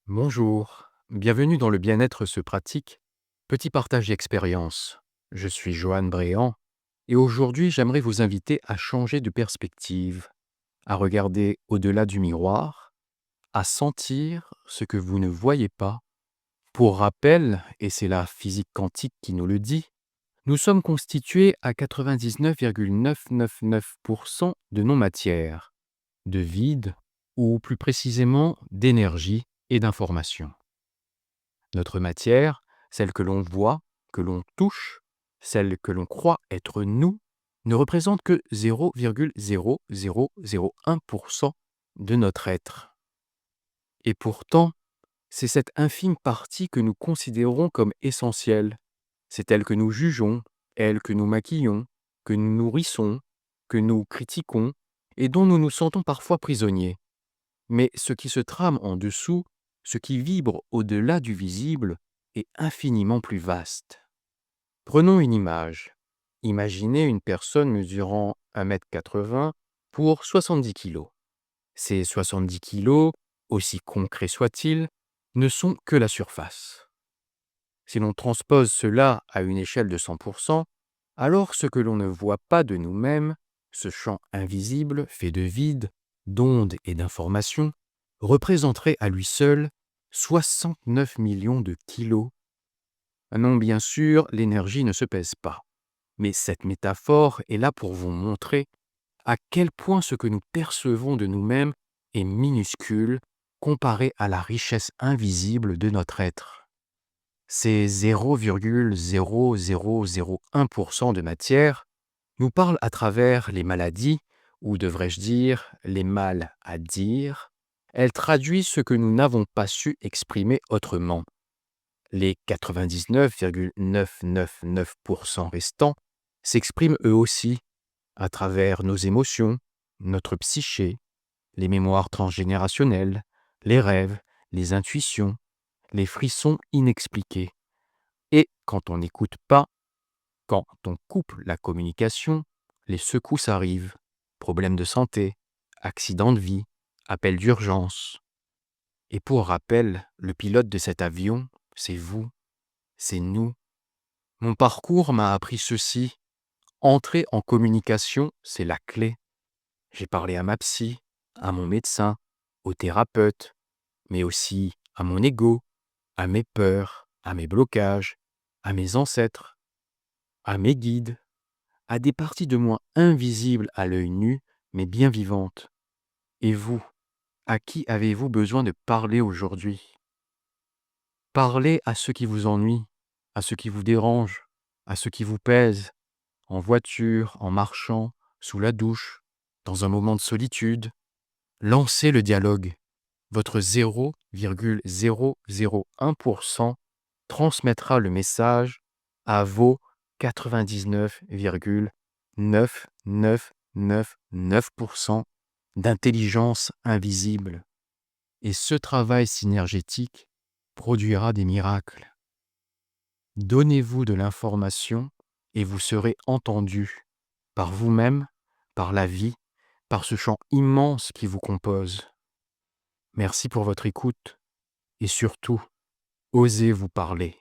Bonjour, bienvenue dans Le bien-être se pratique, petit partage d'expérience. Je suis Johan Bréant et aujourd'hui j'aimerais vous inviter à changer de perspective, à regarder au-delà du miroir, à sentir ce que vous ne voyez pas. Pour rappel, et c'est la physique quantique qui nous le dit, nous sommes constitués à 99,999% de non-matière, de vide ou plus précisément d'énergie et d'information. Notre matière, celle que l'on voit, que l'on touche, celle que l'on croit être nous, ne représente que 0,0001% de notre être. Et pourtant, c'est cette infime partie que nous considérons comme essentielle. C'est elle que nous jugeons, elle que nous maquillons, que nous nourrissons, que nous critiquons, et dont nous nous sentons parfois prisonniers. Mais ce qui se trame en dessous, ce qui vibre au-delà du visible, est infiniment plus vaste. Prenons une image. Imaginez une personne mesurant 1,80 m pour 70 kg. Ces 70 kg, aussi concrets soient-ils, ne sont que la surface. Si l'on transpose cela à une échelle de 100%, alors ce que l'on ne voit pas de nous-mêmes, ce champ invisible fait de vide, d'ondes et d'informations, représenterait à lui seul 69 millions de kilos. Non, bien sûr, l'énergie ne se pèse pas. Mais cette métaphore est là pour vous montrer à quel point ce que nous percevons de nous-mêmes est minuscule comparé à la richesse invisible de notre être. Ces 0,0001% de matière nous parlent à travers les maladies, ou devrais-je dire, les mal à dire. Elle traduit ce que nous n'avons pas su exprimer autrement. Les 99,999% restants s'expriment eux aussi à travers nos émotions, notre psyché, les mémoires transgénérationnelles, les rêves, les intuitions, les frissons inexpliqués. Et quand on n'écoute pas, quand on coupe la communication, les secousses arrivent. Problèmes de santé, accidents de vie, appels d'urgence. Et pour rappel, le pilote de cet avion, c'est vous, c'est nous. Mon parcours m'a appris ceci. Entrer en communication, c'est la clé. J'ai parlé à ma psy, à mon médecin, au thérapeute, mais aussi à mon ego, à mes peurs, à mes blocages, à mes ancêtres, à mes guides, à des parties de moi invisibles à l'œil nu, mais bien vivantes. Et vous, à qui avez-vous besoin de parler aujourd'hui? Parlez à ceux qui vous ennuient, à ceux qui vous dérangent, à ceux qui vous pèsent, en voiture, en marchant, sous la douche, dans un moment de solitude. Lancez le dialogue. Votre 0,001% transmettra le message à vos 99,9999% d'intelligence invisible. Et ce travail synergétique produira des miracles. Donnez-vous de l'information et vous serez entendu par vous-même, par la vie, par ce champ immense qui vous compose. Merci pour votre écoute et surtout, osez vous parler.